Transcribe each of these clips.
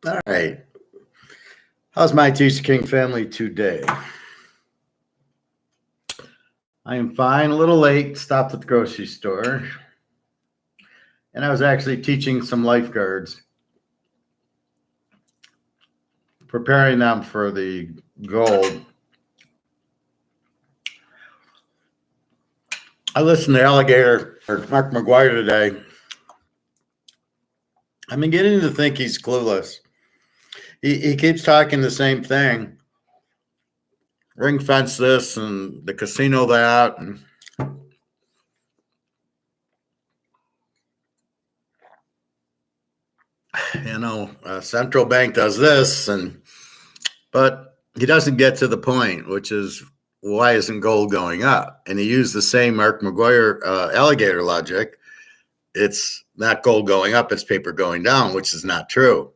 All right. How's my Teaserking family today? I am fine. A little late. Stopped at the grocery store. And I was actually teaching some lifeguards, preparing them for the gold. I listened to Alligator or Mark McGuire today. I'm beginning to think he's clueless. He keeps talking the same thing. Ring fence this and the casino that. And central bank does this, but he doesn't get to the point, which is why isn't gold going up? And he used the same Mark McGuire alligator logic. It's not gold going up, it's paper going down, which is not true.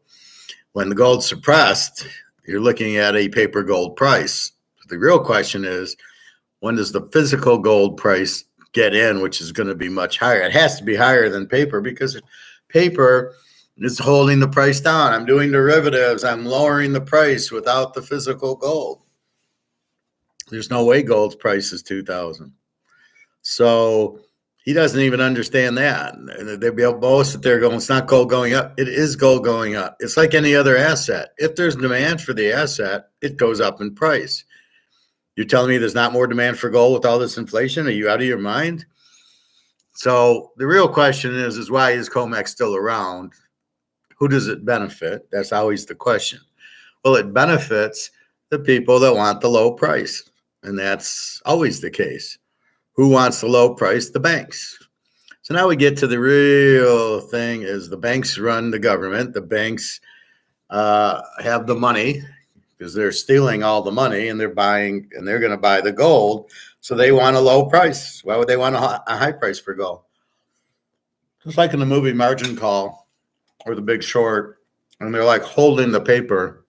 When the gold's suppressed, you're looking at a paper gold price. The real question is, when does the physical gold price get in, which is going to be much higher? It has to be higher than paper because paper is holding the price down. I'm doing derivatives. I'm lowering the price without the physical gold. There's no way gold's price is 2,000. So he doesn't even understand that. They'll be both sit there going, it's not gold going up. It is gold going up. It's like any other asset. If there's demand for the asset, it goes up in price. You're telling me there's not more demand for gold with all this inflation? Are you out of your mind? So the real question is why is COMEX still around? Who does it benefit? That's always the question. Well, it benefits the people that want the low price. And that's always the case. Who wants the low price? The banks. So now we get to the real thing is the banks run the government. The banks have the money because they're stealing all the money and they're buying and they're going to buy the gold. So they want a low price. Why would they want a high price for gold? Just like in the movie Margin Call or The Big Short, and they're like holding the paper.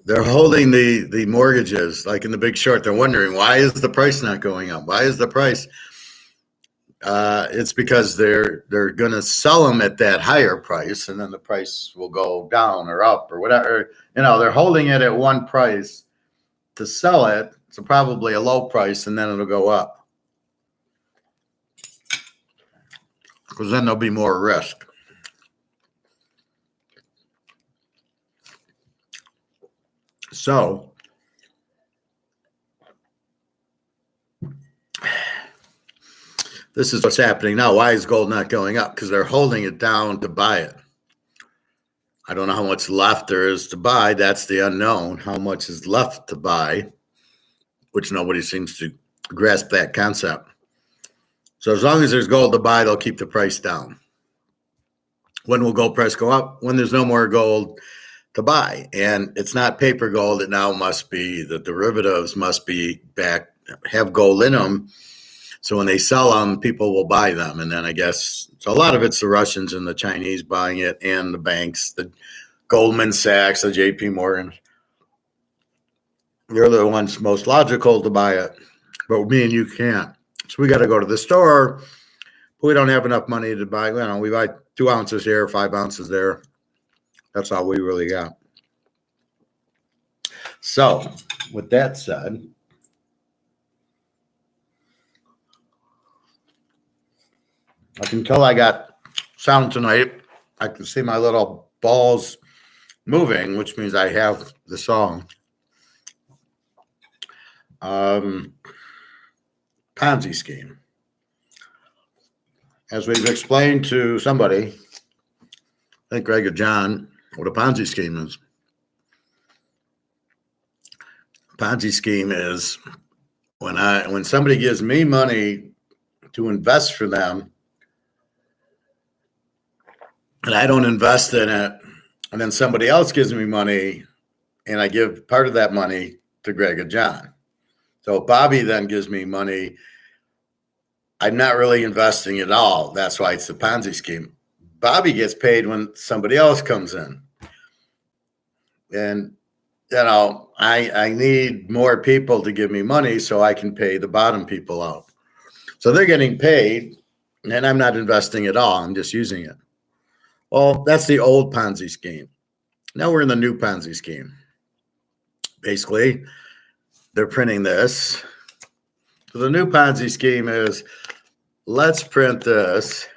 They're holding the mortgages like in The Big Short. They're wondering, why is the price not going up? Why is the price? It's because they're going to sell them at that higher price, and then the price will go down or up or whatever. They're holding it at one price to sell it. So probably a low price, and then it'll go up. Because then there'll be more risk. So this is what's happening now. Why is gold not going up? Because they're holding it down to buy it. I don't know how much left there is to buy. That's the unknown. How much is left to buy, which nobody seems to grasp that concept. So as long as there's gold to buy, they'll keep the price down. When will gold price go up? When there's no more gold to buy. And it's not paper gold. It now must be the derivatives must be back, have gold in them. So when they sell them, people will buy them. And then I guess, so a lot of it's the Russians and the Chinese buying it and the banks, the Goldman Sachs, the JP Morgan. They're the ones most logical to buy it. But me and you can't. So we got to go to the store. But we don't have enough money to buy. We buy 2 ounces here, 5 ounces there. That's all we really got. So, with that said, until I got sound tonight, I can see my little balls moving, which means I have the song. Ponzi scheme. As we've explained to somebody, I think Greg or John, what a Ponzi scheme is. Ponzi scheme is when somebody gives me money to invest for them, and I don't invest in it, and then somebody else gives me money, and I give part of that money to Greg or John. So Bobby then gives me money. I'm not really investing at all. That's why it's a Ponzi scheme. Bobby gets paid when somebody else comes in. And, I need more people to give me money so I can pay the bottom people out. So they're getting paid, and I'm not investing at all. I'm just using it. Well, that's the old Ponzi scheme. Now we're in the new Ponzi scheme. Basically, they're printing this. So the new Ponzi scheme is, let's print this.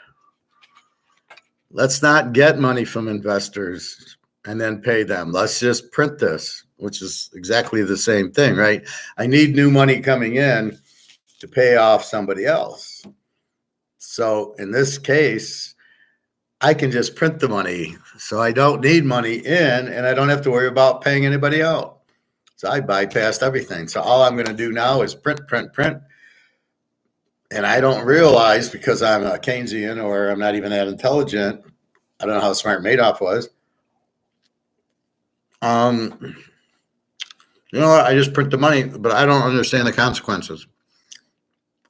Let's not get money from investors and then pay them. Let's just print this, which is exactly the same thing, right? I need new money coming in to pay off somebody else. So in this case, I can just print the money. So I don't need money in, and I don't have to worry about paying anybody out. So I bypassed everything. So all I'm going to do now is print, print, print. And I don't realize, because I'm a Keynesian or I'm not even that intelligent, I don't know how smart Madoff was. You know what? I just print the money, but I don't understand the consequences.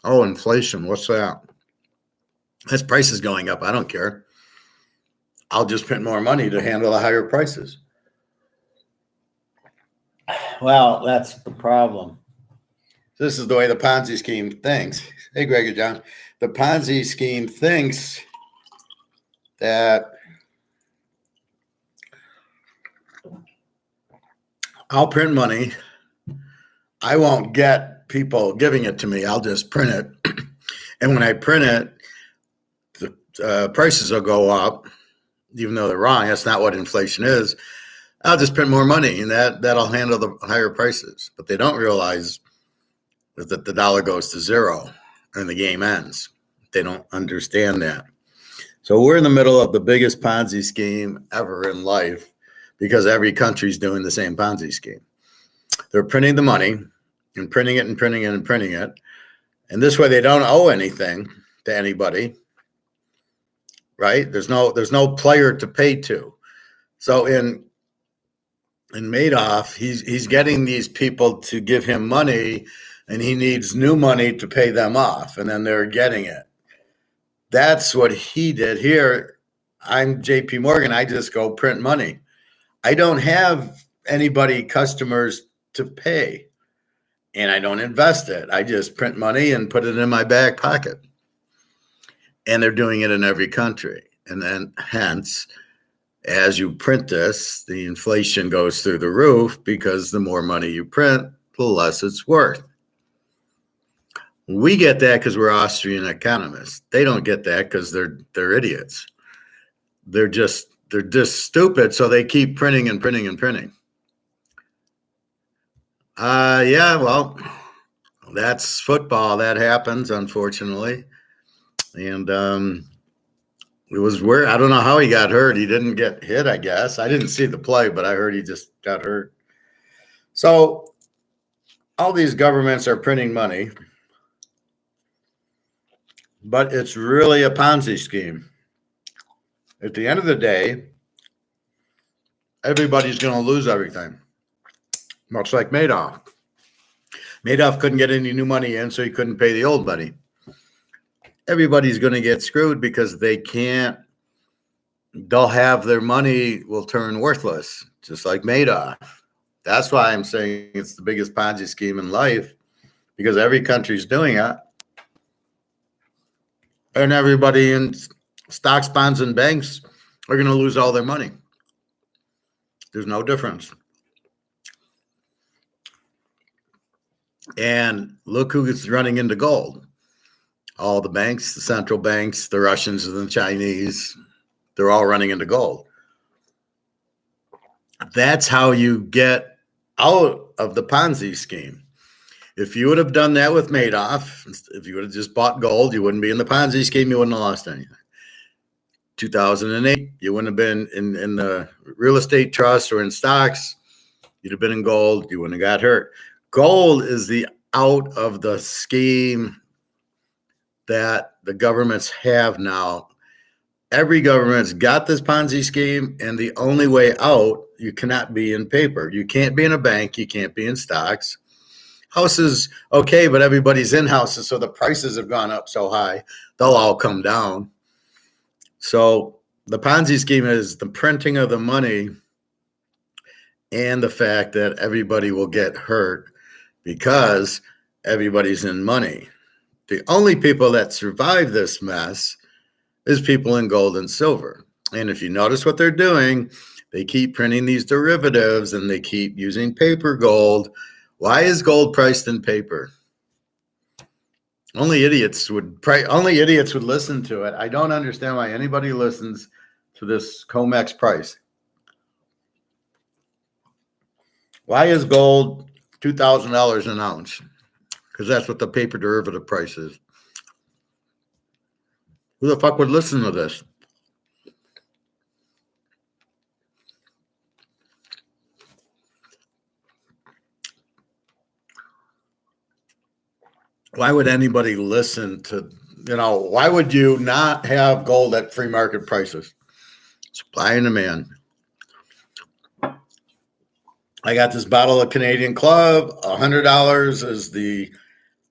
Oh, inflation. What's that? That's prices going up. I don't care. I'll just print more money to handle the higher prices. Well, that's the problem. This is the way the Ponzi scheme thinks. Hey, Greg and John. The Ponzi scheme thinks that I'll print money. I won't get people giving it to me. I'll just print it. And when I print it, the prices will go up, even though they're wrong. That's not what inflation is. I'll just print more money, and that'll handle the higher prices. But they don't realize that the dollar goes to zero and the game ends. They don't understand that. So we're in the middle of the biggest Ponzi scheme ever in life, because every country's doing the same Ponzi scheme. They're printing the money and printing it and printing it and printing it. And this way they don't owe anything to anybody, right? There's no player to pay to. So in Madoff, he's getting these people to give him money, and he needs new money to pay them off, and then they're getting it. That's what he did here. I'm JP Morgan. I just go print money. I don't have anybody, customers to pay, and I don't invest it. I just print money and put it in my back pocket. And they're doing it in every country. And then hence, as you print this, the inflation goes through the roof, because the more money you print, the less it's worth. We get that because we're Austrian economists. They don't get that because they're idiots. They're just stupid, so they keep printing and printing and printing. Yeah, well, that's football. That happens, unfortunately. And it was weird. I don't know how he got hurt. He didn't get hit, I guess. I didn't see the play, but I heard he just got hurt. So all these governments are printing money, but it's really a Ponzi scheme. At the end of the day, everybody's going to lose everything, much like Madoff. Madoff couldn't get any new money in, so he couldn't pay the old money. Everybody's going to get screwed because they'll have their money will turn worthless, just like Madoff. That's why I'm saying it's the biggest Ponzi scheme in life, because every country's doing it. And everybody in stocks, bonds, and banks are going to lose all their money. There's no difference. And look who's running into gold. All the banks, the central banks, the Russians and the Chinese, they're all running into gold. That's how you get out of the Ponzi scheme. If you would have done that with Madoff, if you would have just bought gold, you wouldn't be in the Ponzi scheme. You wouldn't have lost anything. 2008, you wouldn't have been in the real estate trust or in stocks. You'd have been in gold. You wouldn't have got hurt. Gold is the out of the scheme that the governments have now. Every government's got this Ponzi scheme, and the only way out, you cannot be in paper. You can't be in a bank. You can't be in stocks. Houses, okay, but everybody's in houses, so the prices have gone up so high, they'll all come down. So the Ponzi scheme is the printing of the money and the fact that everybody will get hurt because everybody's in money. The only people that survive this mess is people in gold and silver. And if you notice what they're doing, they keep printing these derivatives and they keep using paper gold. Why is gold priced in paper? Only idiots would listen to it. I don't understand why anybody listens to this COMEX price. Why is gold $2,000 an ounce? Because that's what the paper derivative price is. Who the fuck would listen to this? Why would anybody listen to, why would you not have gold at free market prices? Supply and demand. I got this bottle of Canadian Club. $100 is the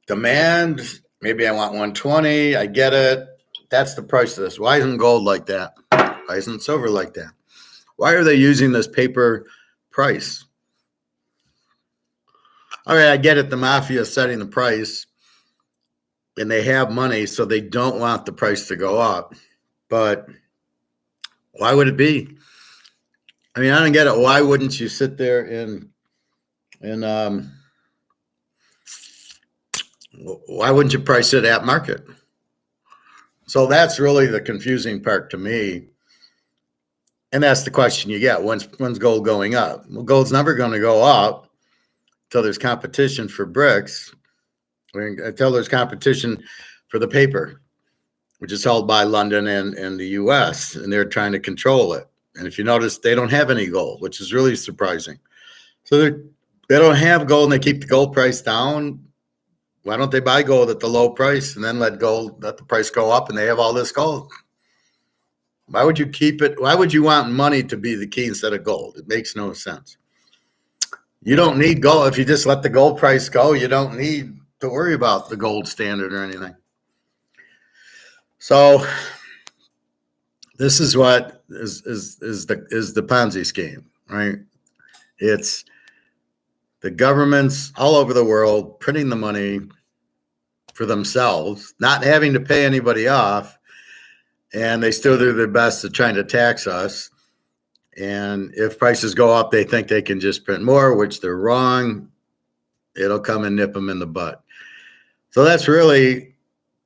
demand. Maybe I want $120. I get it. That's the price of this. Why isn't gold like that? Why isn't silver like that? Why are they using this paper price? All right, I get it. The mafia is setting the price and they have money, so they don't want the price to go up. But why would it be? I mean, I don't get it. Why wouldn't you sit there and why wouldn't you price it at market? So that's really the confusing part to me. And that's the question you get. When's gold going up? Well, gold's never going to go up until there's competition for bricks, until there's competition for the paper, which is held by London and the US, and they're trying to control it. And if you notice, they don't have any gold, which is really surprising. So they don't have gold and they keep the gold price down. Why don't they buy gold at the low price and then let the price go up and they have all this gold? Why would you keep it? Why would you want money to be the key instead of gold? It makes no sense. You don't need gold. If you just let the gold price go, you don't need to worry about the gold standard or anything. So this is what is the Ponzi scheme, right? It's the governments all over the world printing the money for themselves, not having to pay anybody off, and they still do their best at trying to tax us. And if prices go up, they think they can just print more, which they're wrong. It'll come and nip them in the butt. So that's really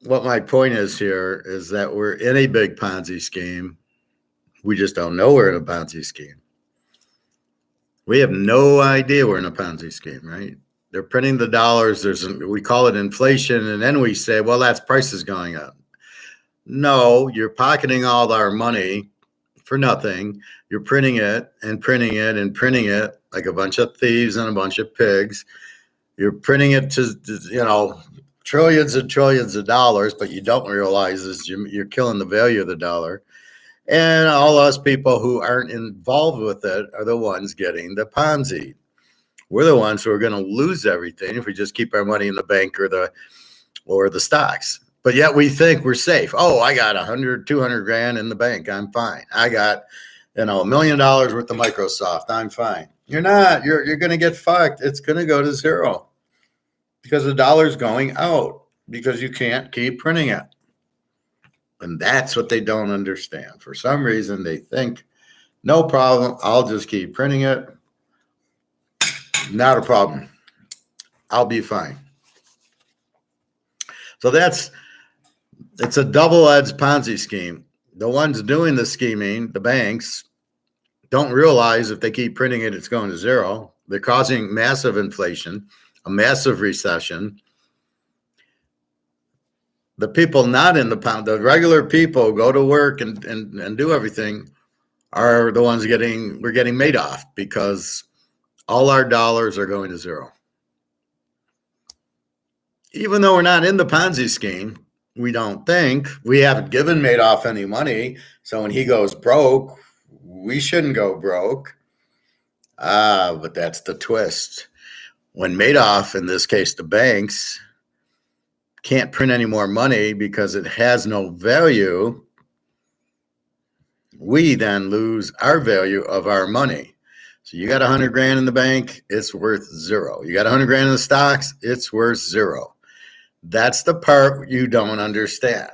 what my point is here, is that we're in a big Ponzi scheme. We just don't know we're in a Ponzi scheme. We have no idea we're in a Ponzi scheme, right? They're printing the dollars. We call it inflation, and then we say, well, that's prices going up. No, you're pocketing all our money for nothing. You're printing it and printing it and printing it like a bunch of thieves and a bunch of pigs. You're printing it to, trillions and trillions of dollars, but you don't realize is you're killing the value of the dollar. And all us people who aren't involved with it are the ones getting the Ponzi. We're the ones who are going to lose everything if we just keep our money in the bank or the stocks. But yet we think we're safe. Oh, I got 100, 200 grand in the bank. I'm fine. I got, $1 million worth of Microsoft. I'm fine. You're not. You're going to get fucked. It's going to go to zero because the dollar's going out because you can't keep printing it. And that's what they don't understand. For some reason, they think, no problem. I'll just keep printing it. Not a problem. I'll be fine. So it's a double-edged Ponzi scheme. The ones doing the scheming, the banks, don't realize if they keep printing it, it's going to zero. They're causing massive inflation, a massive recession. The people not in the regular people go to work and do everything are the ones we're getting made off because all our dollars are going to zero. Even though we're not in the Ponzi scheme, we don't think. We haven't given Madoff any money. So when he goes broke, we shouldn't go broke. But that's the twist. When Madoff, in this case, the banks, can't print any more money because it has no value, we then lose our value of our money. So you got 100 grand in the bank, it's worth zero. You got 100 grand in the stocks, it's worth zero. That's the part you don't understand.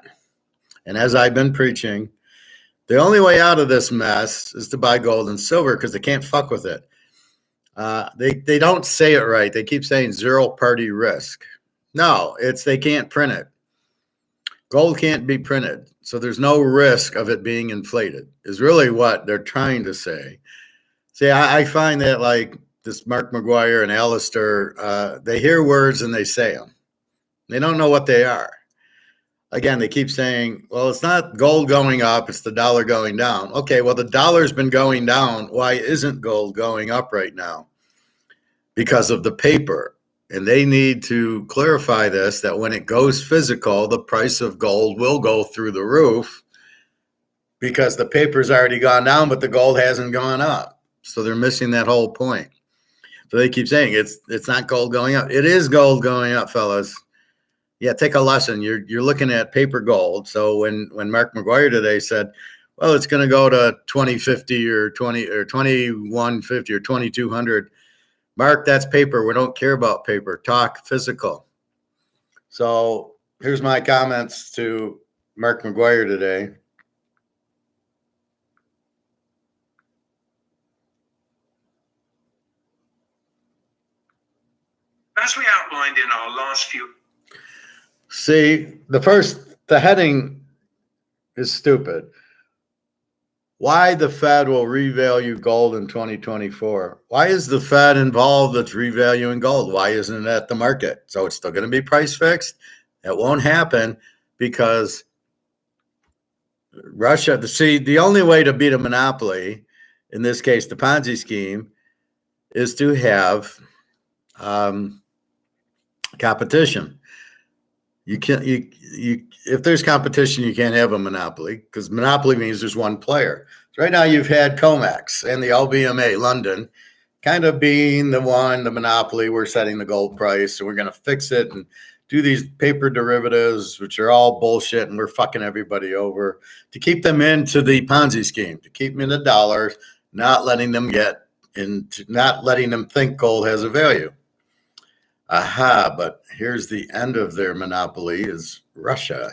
And as I've been preaching, The only way out of this mess is to buy gold and silver because they can't fuck with it. They don't say it right. They keep saying zero party risk. No, it's they can't print it. Gold can't be printed, so there's no risk of it being inflated, is really what they're trying to say. See, I find that like this Mark McGuire and Alistair, they hear words and they say them. They don't know what they are. Again, they keep saying, well, it's not gold going up, it's the dollar going down. Okay, well, the dollar's been going down. Why isn't gold going up right now? Because of the paper. And they need to clarify this, that when it goes physical, the price of gold will go through the roof because the paper's already gone down, but the gold hasn't gone up. So they're missing that whole point. So they keep saying it's not gold going up. It is gold going up, fellas. Yeah, take a lesson. You're looking at paper gold. So when Mark McGuire today said, well, it's going to go to 2050 or 2150 or 2200. Mark, that's paper. We don't care about paper. Talk physical. So here's my comments to Mark McGuire today. As we outlined in our last few. See, the heading is stupid. Why the Fed will revalue gold in 2024? Why is the Fed involved with revaluing gold? Why isn't it at the market? So it's still going to be price fixed. That won't happen because Russia, the only way to beat a monopoly, in this case, the Ponzi scheme, is to have competition. You can't, if there's competition, you can't have a monopoly because monopoly means there's one player. So right now you've had COMEX and the LBMA London kind of being the monopoly. We're setting the gold price and we're going to fix it and do these paper derivatives, which are all bullshit, and we're fucking everybody over to keep them into the Ponzi scheme, to keep them in the dollars, not letting them not letting them think gold has a value. Aha, but here's the end of their monopoly is Russia.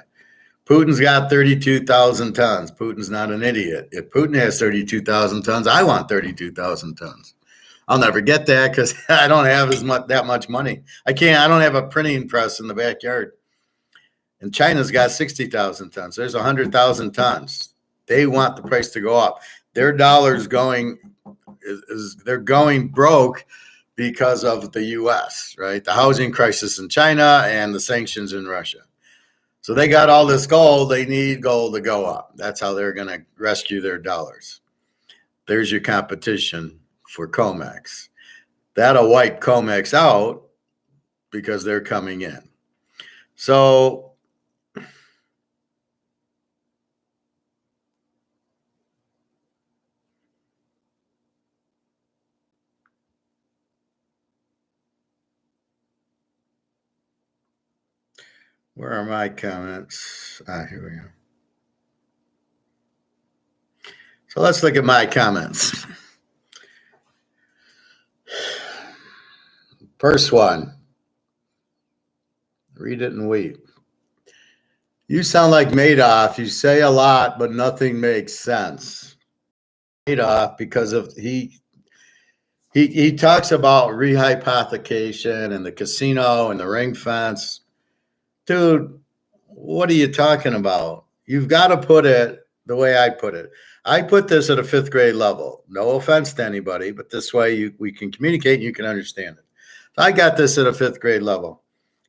Putin's got 32,000 tons. Putin's not an idiot. If Putin has 32,000 tons, I want 32,000 tons. I'll never get that because I don't have that much money. I don't have a printing press in the backyard. And China's got 60,000 tons. There's 100,000 tons. They want the price to go up. Their dollar's they're going broke because of the U.S., right? The housing crisis in China and the sanctions in Russia. So they got all this gold. They need gold to go up. That's how they're going to rescue their dollars. There's your competition for COMEX. That'll wipe COMEX out because they're coming in. So where are my comments? Here we go. So let's look at my comments. First one. Read it and weep. You sound like Madoff. You say a lot, but nothing makes sense. Madoff, because of he talks about rehypothecation and the casino and the ring fence. Dude, what are you talking about? You've got to put it the way I put it. I put this at a 5th grade level. No offense to anybody, but this way we can communicate and you can understand it. So I got this at a 5th grade level.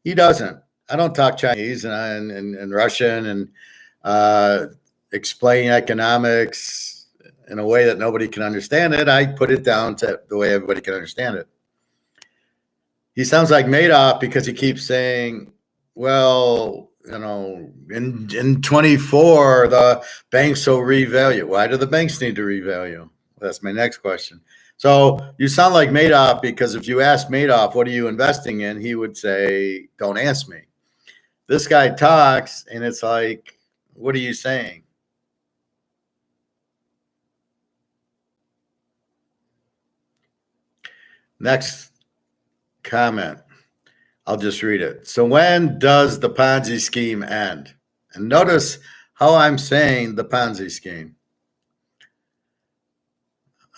He doesn't. I don't talk Chinese and Russian and explain economics in a way that nobody can understand it. I put it down to the way everybody can understand it. He sounds like Madoff because he keeps saying, well, in 24, the banks will revalue. Why do the banks need to revalue? That's my next question. So you sound like Madoff because if you ask Madoff, what are you investing in? He would say, don't ask me. This guy talks and it's like, what are you saying? Next comment. I'll just read it. So when does the Ponzi scheme end? And notice how I'm saying the Ponzi scheme.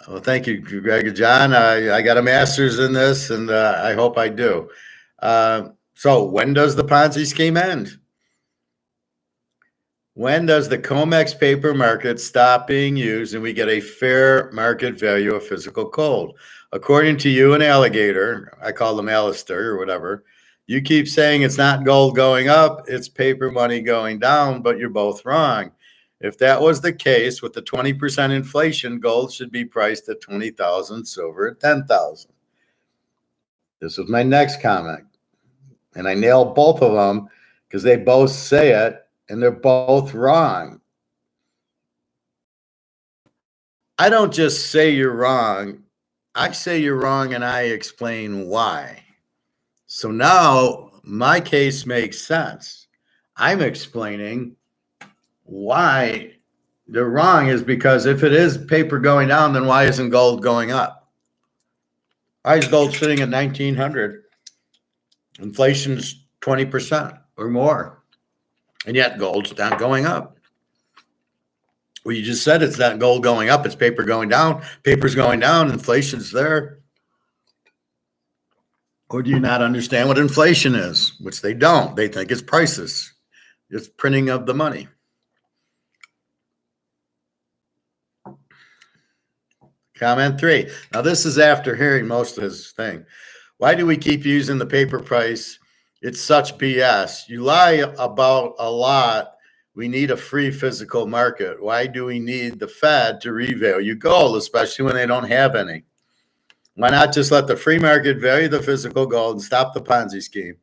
Well, thank you, Greg and John. I got a master's in this, and I hope I do. So, when does the Ponzi scheme end? When does the COMEX paper market stop being used and we get a fair market value of physical gold? According to you and Alligator, I call them Alistair or whatever, you keep saying it's not gold going up, it's paper money going down, but you're both wrong. If that was the case with the 20% inflation, gold should be priced at 20,000, silver at 10,000. This was my next comment. And I nailed both of them because they both say it and they're both wrong. I don't just say you're wrong. I say you're wrong and I explain why. So now my case makes sense. I'm explaining why they're wrong is because if it is paper going down, then why isn't gold going up? Why is gold sitting at 1900? Inflation's 20% or more. And yet gold's not going up. Well, you just said it's not gold going up, it's paper going down. Paper's going down, inflation's there. Or do you not understand what inflation is? Which they don't. They think it's prices. It's printing of the money. Comment 3. Now, this is after hearing most of his thing. Why do we keep using the paper price? It's such BS. You lie about a lot. We need a free physical market. Why do we need the Fed to revalue gold, especially when they don't have any? Why not just let the free market value the physical gold and stop the Ponzi scheme?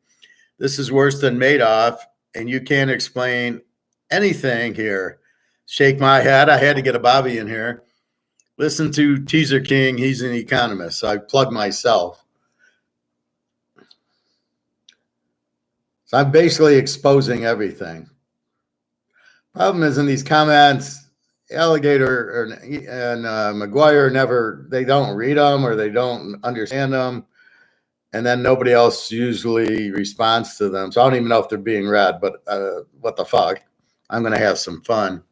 This is worse than Madoff, and you can't explain anything here. Shake my head. I had to get a Bobby in here. Listen to Teaserking. He's an economist, so I plug myself. So I'm basically exposing everything. Problem is in these comments, Alligator and McGuire they don't read them or they don't understand them. And then nobody else usually responds to them. So I don't even know if they're being read, but what the fuck? I'm going to have some fun.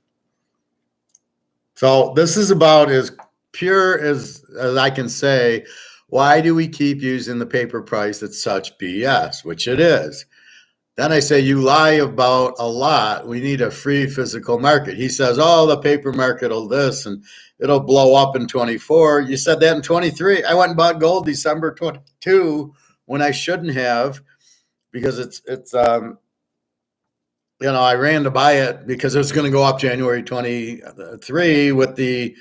So this is about as pure as I can say. Why do we keep using the paper price at such BS, which it is? Then I say, you lie about a lot. We need a free physical market. He says, oh, the paper market will this and it'll blow up in 24. You said that in 23. I went and bought gold December 22 when I shouldn't have because it's I ran to buy it because it was going to go up January 23 with the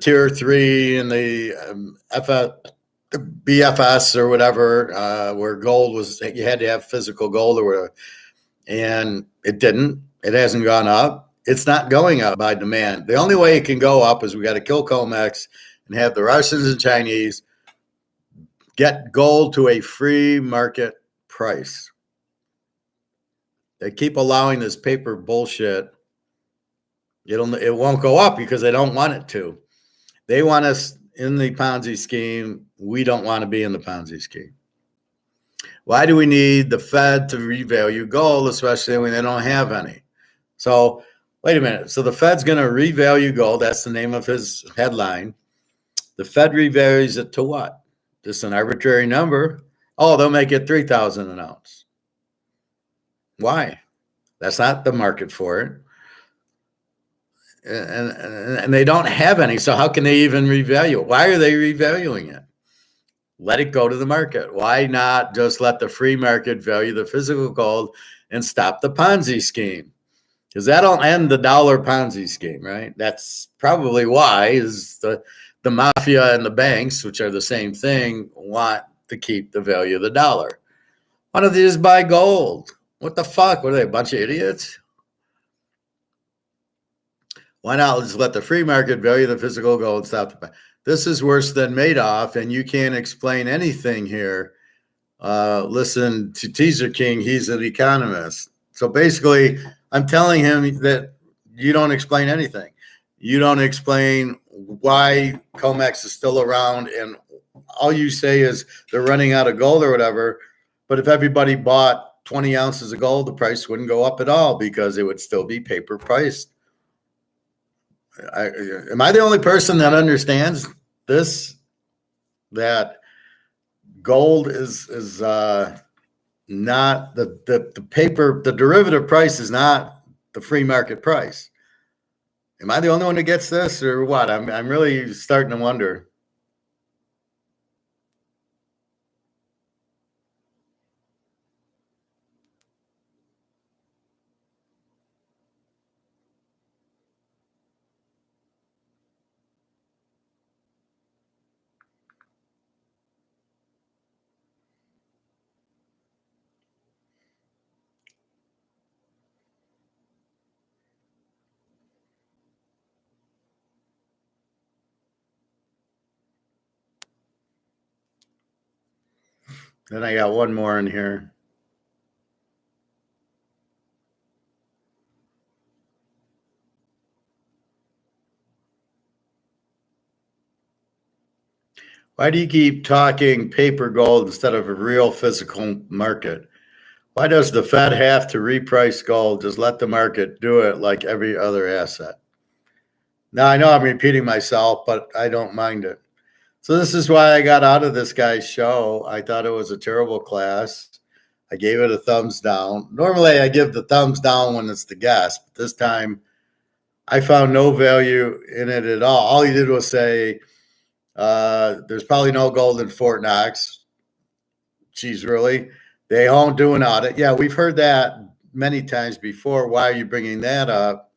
tier 3 and the BFS or whatever, where gold was, you had to have physical gold or whatever. And it didn't. It hasn't gone up. It's not going up by demand. The only way it can go up is we got to kill COMEX and have the Russians and Chinese get gold to a free market price. They keep allowing this paper bullshit. It won't go up because they don't want it to. They want us in the Ponzi scheme. We don't want to be in the Ponzi scheme. Why do we need the Fed to revalue gold, especially when they don't have any? So wait a minute. So the Fed's going to revalue gold. That's the name of his headline. The Fed revalues it to what? Just an arbitrary number. Oh, they'll make it 3,000 an ounce. Why? That's not the market for it. And they don't have any. So how can they even revalue it? Why are they revaluing it? Let it go to the market. Why not just let the free market value the physical gold and stop the Ponzi scheme? Because that'll end the dollar Ponzi scheme, right? That's probably why is the mafia and the banks, which are the same thing, want to keep the value of the dollar. Why don't they just buy gold? What the fuck? What are they, a bunch of idiots? Why not just let the free market value the physical gold and stop the... This is worse than Madoff, and you can't explain anything here. Listen to Teaserking. He's an economist. So basically, I'm telling him that you don't explain anything. You don't explain why COMEX is still around, and all you say is they're running out of gold or whatever. But if everybody bought 20 ounces of gold, the price wouldn't go up at all because it would still be paper priced. Am I the only person that understands this? That gold is not the paper, the derivative price is not the free market price. Am I the only one that gets this, or what? I'm really starting to wonder. Then I got one more in here. Why do you keep talking paper gold instead of a real physical market? Why does the Fed have to reprice gold? Just let the market do it like every other asset. Now, I know I'm repeating myself, but I don't mind it. So this is why I got out of this guy's show. I thought it was a terrible class. I gave it a thumbs down. Normally, I give the thumbs down when it's the guest, but this time I found no value in it at all. All he did was say, there's probably no gold in Fort Knox. Geez, really? They won't do an audit. Yeah, we've heard that many times before. Why are you bringing that up?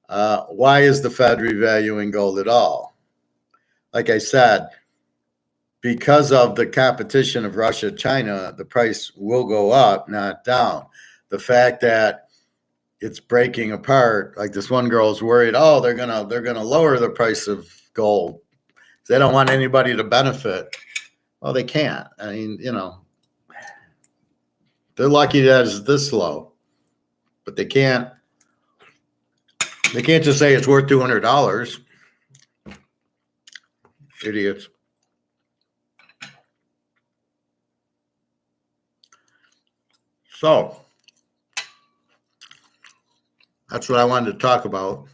Why is the Fed revaluing gold at all? Like I said, because of the competition of Russia, China, the price will go up, not down. The fact that it's breaking apart, like this one girl is worried, oh, they're gonna lower the price of gold. They don't want anybody to benefit. Well, they can't. I mean, they're lucky that it's this low, but they can't. They can't just say it's worth $200. Idiots. So that's what I wanted to talk about.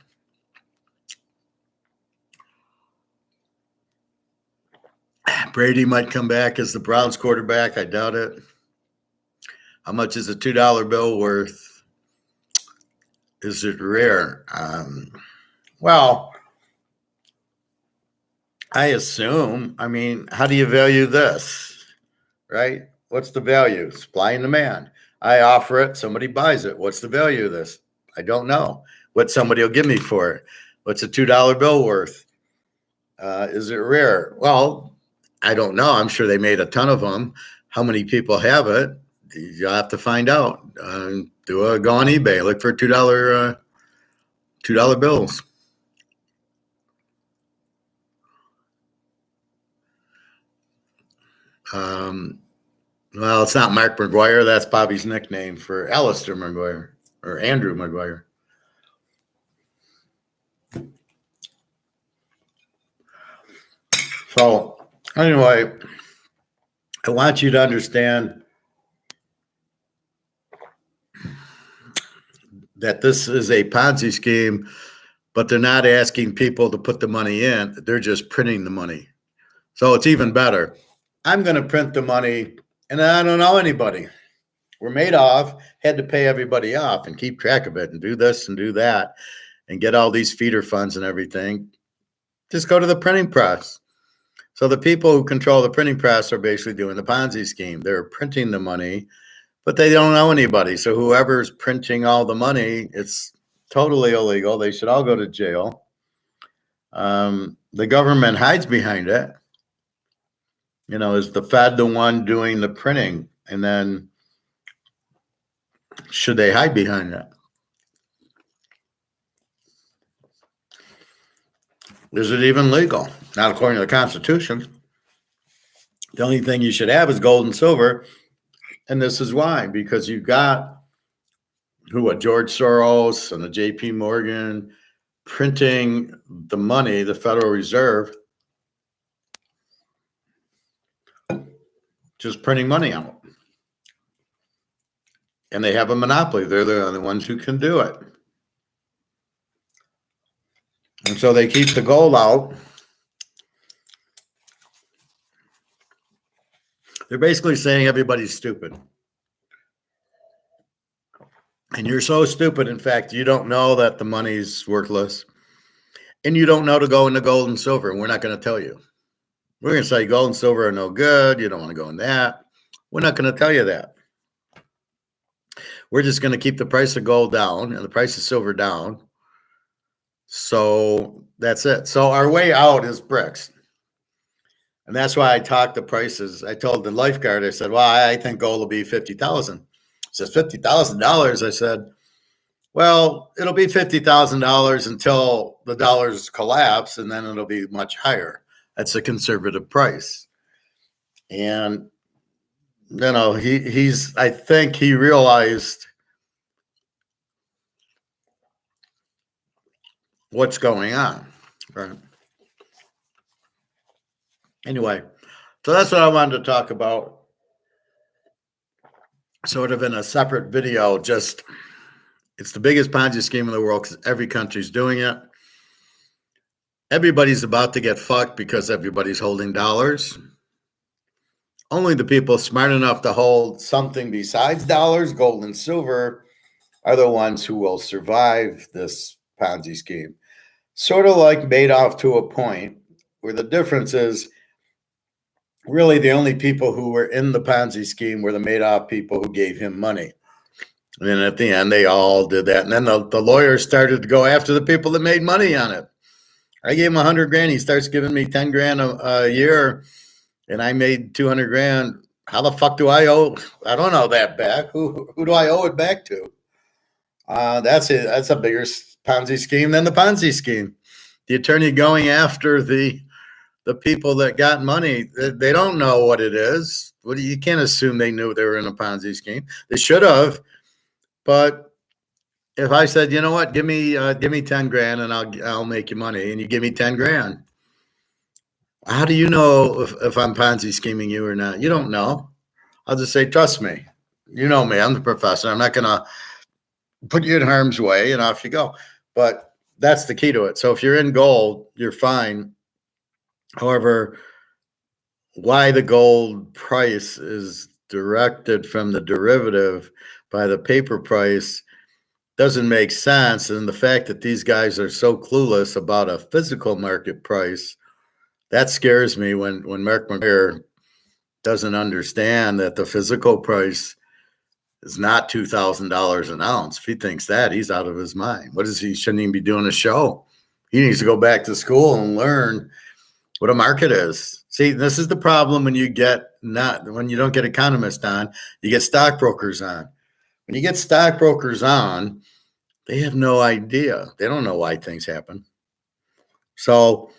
Brady might come back as the Browns quarterback. I doubt it. How much is a $2 bill worth? Is it rare? Well, I assume. I mean, how do you value this? Right? What's the value? Supply and demand. I offer it, somebody buys it. What's the value of this? I don't know. What somebody will give me for it. What's a $2 bill worth? Is it rare? Well, I don't know. I'm sure they made a ton of them. How many people have it? You'll have to find out. Go on eBay. Look for $2 bills. Well, it's not Mark McGuire. That's Bobby's nickname for Alistair McGuire or Andrew McGuire. So anyway, I want you to understand that this is a Ponzi scheme, but they're not asking people to put the money in. They're just printing the money. So it's even better. I'm going to print the money, and I don't know anybody. We're Madoff, had to pay everybody off and keep track of it and do this and do that and get all these feeder funds and everything. Just go to the printing press. So the people who control the printing press are basically doing the Ponzi scheme. They're printing the money, but they don't know anybody. So whoever's printing all the money, it's totally illegal. They should all go to jail. The government hides behind it. Is the Fed the one doing the printing? And then should they hide behind that? Is it even legal? Not according to the Constitution. The only thing you should have is gold and silver. And this is why, because you've got George Soros and the JP Morgan printing the money, the Federal Reserve, just printing money out. And they have a monopoly. They're the only ones who can do it. And so they keep the gold out. They're basically saying everybody's stupid. And you're so stupid, in fact, you don't know that the money's worthless. And you don't know to go into gold and silver. And we're not going to tell you. We're going to say gold and silver are no good. You don't want to go in that. We're not going to tell you that. We're just going to keep the price of gold down and the price of silver down. So that's it. So our way out is bricks. And that's why I talked the prices. I told the lifeguard, I said, well, I think gold will be $50,000. He says, $50,000. I said, well, it'll be $50,000 until the dollars collapse, and then it'll be much higher. That's a conservative price. And, I think he realized what's going on. Right. Anyway, so that's what I wanted to talk about. Sort of in a separate video, it's the biggest Ponzi scheme in the world because every country's doing it. Everybody's about to get fucked because everybody's holding dollars. Only the people smart enough to hold something besides dollars, gold and silver, are the ones who will survive this Ponzi scheme. Sort of like Madoff to a point, where the difference is really the only people who were in the Ponzi scheme were the Madoff people who gave him money. And then at the end, they all did that. And then the lawyers started to go after the people that made money on it. I gave him $100,000. He starts giving me $10,000 a year, and I made $200,000. How the fuck do I owe? I don't owe that back. Who do I owe it back to? That's it. That's a bigger Ponzi scheme than the Ponzi scheme. The attorney going after the people that got money, they don't know what it is. You can't assume they knew they were in a Ponzi scheme. They should have. But if I said, you know what, give me $10,000 and I'll make you money, and you give me $10,000, how do you know if I'm Ponzi scheming you or not? You don't know. I'll just say, trust me. You know me. I'm the professor. I'm not going to put you in harm's way, and off you go. But that's the key to it. So if you're in gold, you're fine. However, why the gold price is directed from the derivative by the paper price doesn't make sense. And the fact that these guys are so clueless about a physical market price, that scares me when Mark McGuire doesn't understand that the physical price is not $2,000 an ounce. If he thinks that, he's out of his mind. He shouldn't even be doing a show. He needs to go back to school and learn what a market is. See, this is the problem when you don't get economists on, you get stockbrokers on. When you get stockbrokers on, they have no idea. They don't know why things happen. So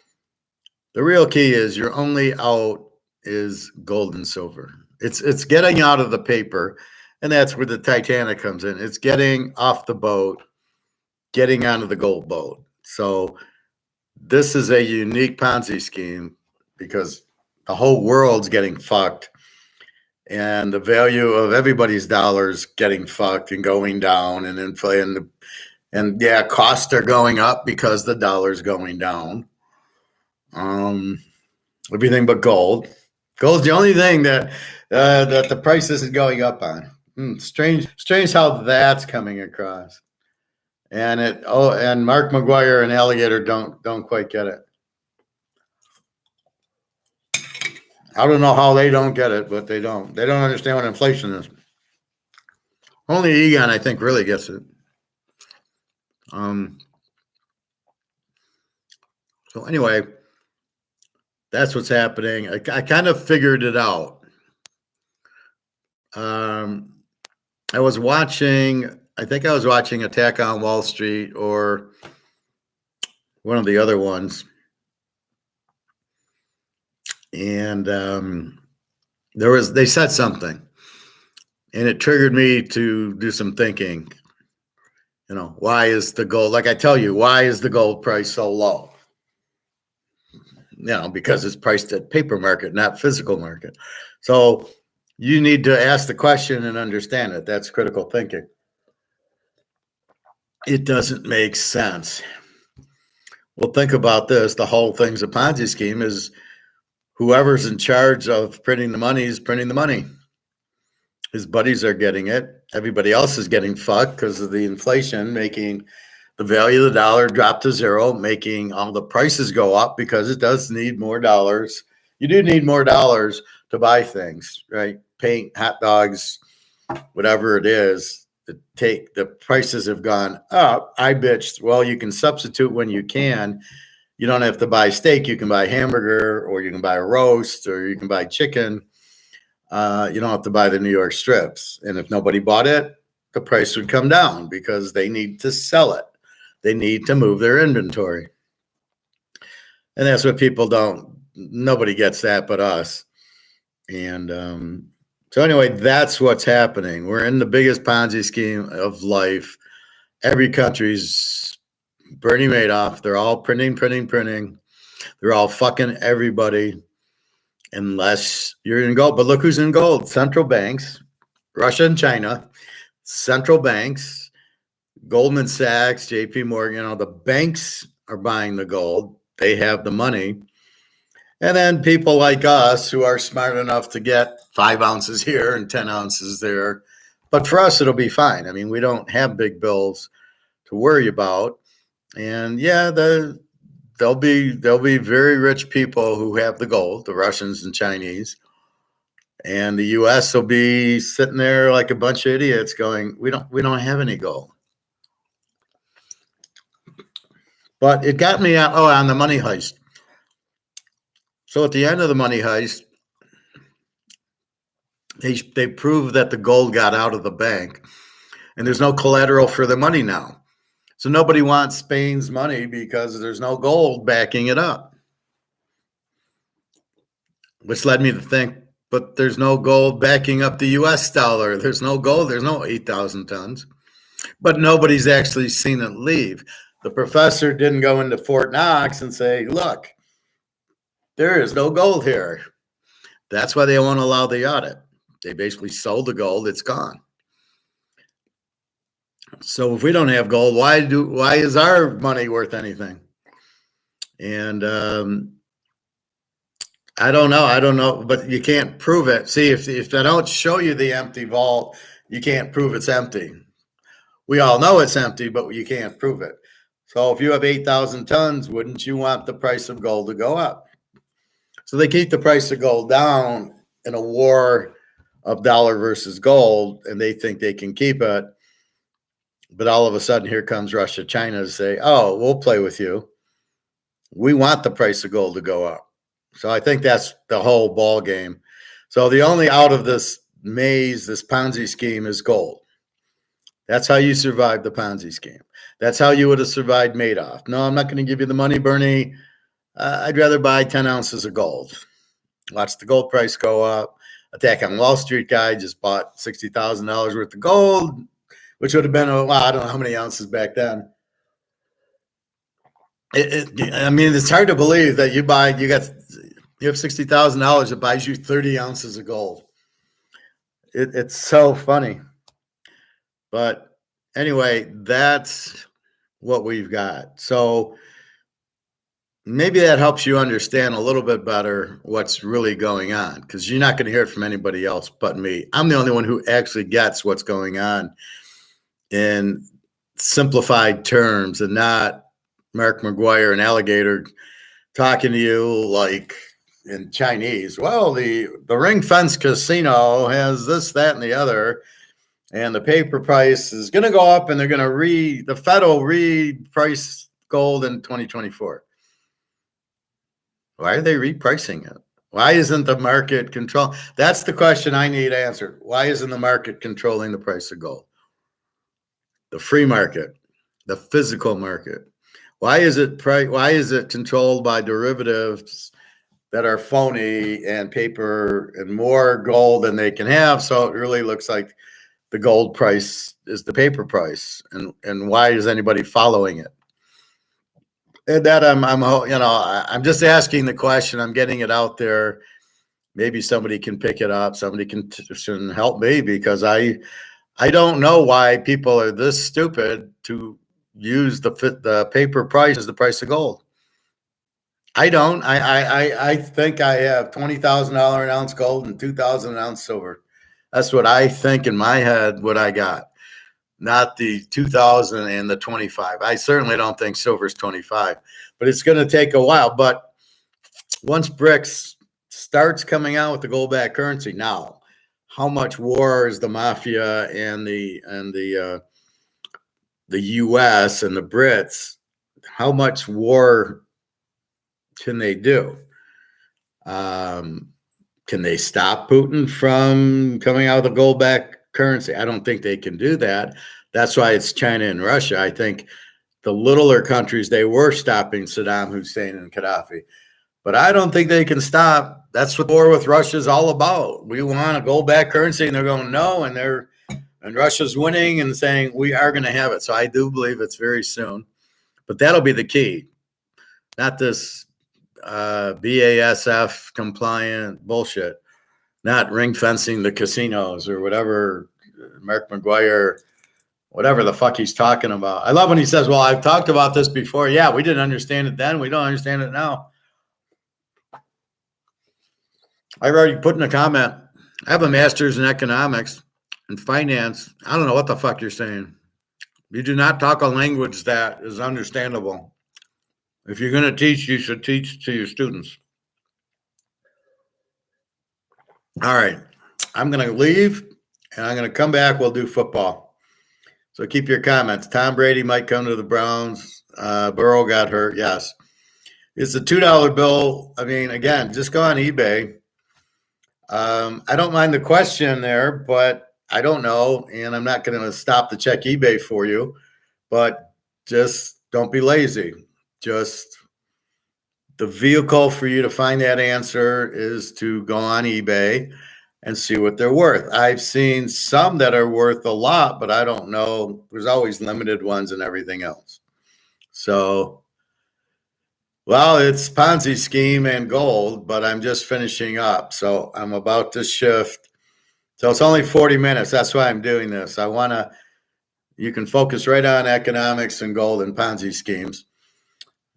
the real key is your only out is gold and silver. It's getting out of the paper, and that's where the Titanic comes in. It's getting off the boat, getting onto the gold boat. So this is a unique Ponzi scheme because the whole world's getting fucked, and the value of everybody's dollars getting fucked and going down, and yeah, costs are going up because the dollar's going down. Everything but gold. Gold's the only thing that the price isn't going up on. Strange how that's coming across. And Mark McGuire and Alligator don't quite get it. I don't know how they don't get it, but they don't. They don't understand what inflation is. Only Egon, I think, really gets it. So anyway, that's what's happening. I kind of figured it out. I was watching Attack on Wall Street or one of the other ones. And they said something, and it triggered me to do some thinking. Why is the gold, like I tell you, why is the gold price so low? Because it's priced at paper market, not physical market. So you need to ask the question and understand it. That's critical thinking. It doesn't make sense. Well, think about this. The whole thing's a Ponzi scheme. Is whoever's in charge of printing the money is printing the money. His buddies are getting it. Everybody else is getting fucked because of the inflation, making the value of the dollar drop to zero, making all the prices go up because it does need more dollars. You do need more dollars to buy things, right? Paint, hot dogs, whatever it is. The prices have gone up. I bitched. Well, you can substitute when you can. You don't have to buy steak. You can buy hamburger, or you can buy a roast, or you can buy chicken. You don't have to buy the New York strips. And if nobody bought it, the price would come down because they need to sell it. They need to move their inventory. And that's what people don't, nobody gets that but us. And so anyway, that's what's happening. We're in the biggest Ponzi scheme of life. Every country's Bernie Madoff. They're all printing. They're all fucking everybody unless you're in gold. But look who's in gold. Central banks, Russia and China, central banks, Goldman Sachs, JP Morgan, the banks are buying the gold. They have the money. And then people like us who are smart enough to get 5 ounces here and 10 ounces there. But for us, it'll be fine. I mean, we don't have big bills to worry about. And yeah, there'll be very rich people who have the gold, the Russians and Chinese. And the US will be sitting there like a bunch of idiots going, we don't have any gold. But it got me on the money heist. So at the end of the money heist, they proved that the gold got out of the bank, and there's no collateral for the money now. So nobody wants Spain's money because there's no gold backing it up. Which led me to think, but there's no gold backing up the US dollar. There's no gold. There's no 8,000 tons. But nobody's actually seen it leave. The professor didn't go into Fort Knox and say, look, there is no gold here. That's why they won't allow the audit. They basically sold the gold. It's gone. So if we don't have gold, why is our money worth anything? And I don't know, but you can't prove it. See, if I don't show you the empty vault, you can't prove it's empty. We all know it's empty, but you can't prove it. So if you have 8,000 tons, wouldn't you want the price of gold to go up? So they keep the price of gold down in a war of dollar versus gold, and they think they can keep it. But all of a sudden, here comes Russia, China to say, oh, we'll play with you. We want the price of gold to go up. So I think that's the whole ball game. So the only out of this maze, this Ponzi scheme, is gold. That's how you survive the Ponzi scheme. That's how you would have survived Madoff. No, I'm not going to give you the money, Bernie. I'd rather buy 10 ounces of gold. Watch the gold price go up. Attack on Wall Street guy just bought $60,000 worth of gold, which would have been, I don't know how many ounces back then. I mean, it's hard to believe that you have $60,000 that buys you 30 ounces of gold. It's so funny. But anyway, that's what we've got. So maybe that helps you understand a little bit better what's really going on, because you're not going to hear it from anybody else but me. I'm the only one who actually gets what's going on in simplified terms, and not Mark McGuire and Alligator talking to you like in Chinese. Well, the ring fence casino has this, that, and the other, and the paper price is going to go up, and they're going to the Fed will reprice gold in 2024. Why are they repricing it? Why isn't the market control? That's the question I need answered. Why isn't the market controlling the price of gold? The free market, the physical market. Why is it controlled by derivatives that are phony and paper and more gold than they can have? So it really looks like the gold price is the paper price. And why is anybody following it? And that I'm just asking the question. I'm getting it out there. Maybe somebody can pick it up. Somebody can help me, because I don't know why people are this stupid to use the paper price as the price of gold. I don't. I think I have $20,000 an ounce gold and 2,000 an ounce silver. That's what I think in my head. What I got, not the 2,000 and the 25. I certainly don't think silver's 25, but it's going to take a while. But once BRICS starts coming out with the gold-backed currency, now how much war is the mafia and the U.S. and the Brits? How much war can they do? Can they stop Putin from coming out with a gold-backed currency? I don't think they can do that. That's why it's China and Russia. I think the littler countries, they were stopping Saddam Hussein and Gaddafi, but I don't think they can stop. That's what the war with Russia is all about. We want a gold-backed currency, and they're going no, and Russia's winning and saying we are going to have it. So I do believe it's very soon, but that'll be the key, not this BASF compliant bullshit, not ring fencing the casinos or whatever Mark McGuire, whatever the fuck he's talking about. I love when he says, well, I've talked about this before. Yeah, we didn't understand it then. We don't understand it now. I've already put in a comment. I have a master's in economics and finance. I don't know what the fuck you're saying. You do not talk a language that is understandable. If you're going to teach, you should teach to your students. All right. I'm going to leave and I'm going to come back. We'll do football. So keep your comments. Tom Brady might come to the Browns. Burrow got hurt. Yes. It's a $2 bill. I mean, again, just go on eBay. I don't mind the question there, but I don't know. And I'm not going to stop to check eBay for you, but just don't be lazy. Just the vehicle for you to find that answer is to go on eBay and see what they're worth. I've seen some that are worth a lot, but I don't know. There's always limited ones and everything else. So, well, it's Ponzi scheme and gold, but I'm just finishing up. So I'm about to shift. So it's only 40 minutes. That's why I'm doing this. You can focus right on economics and gold and Ponzi schemes.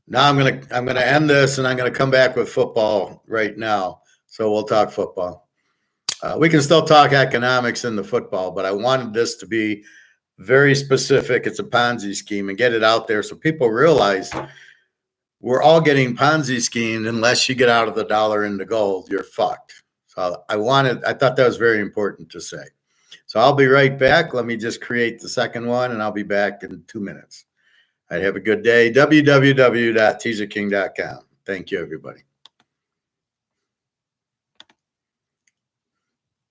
Now I'm gonna end this and I'm gonna come back with football right now. So we'll talk football. We can still talk economics in the football, but I wanted this to be very specific. It's a Ponzi scheme and get it out there so people realize we're all getting Ponzi schemed. Unless you get out of the dollar into gold, you're fucked. So I thought that was very important to say. So I'll be right back. Let me just create the second one and I'll be back in 2 minutes. All right, have a good day. www.teaserking.com. Thank you, everybody.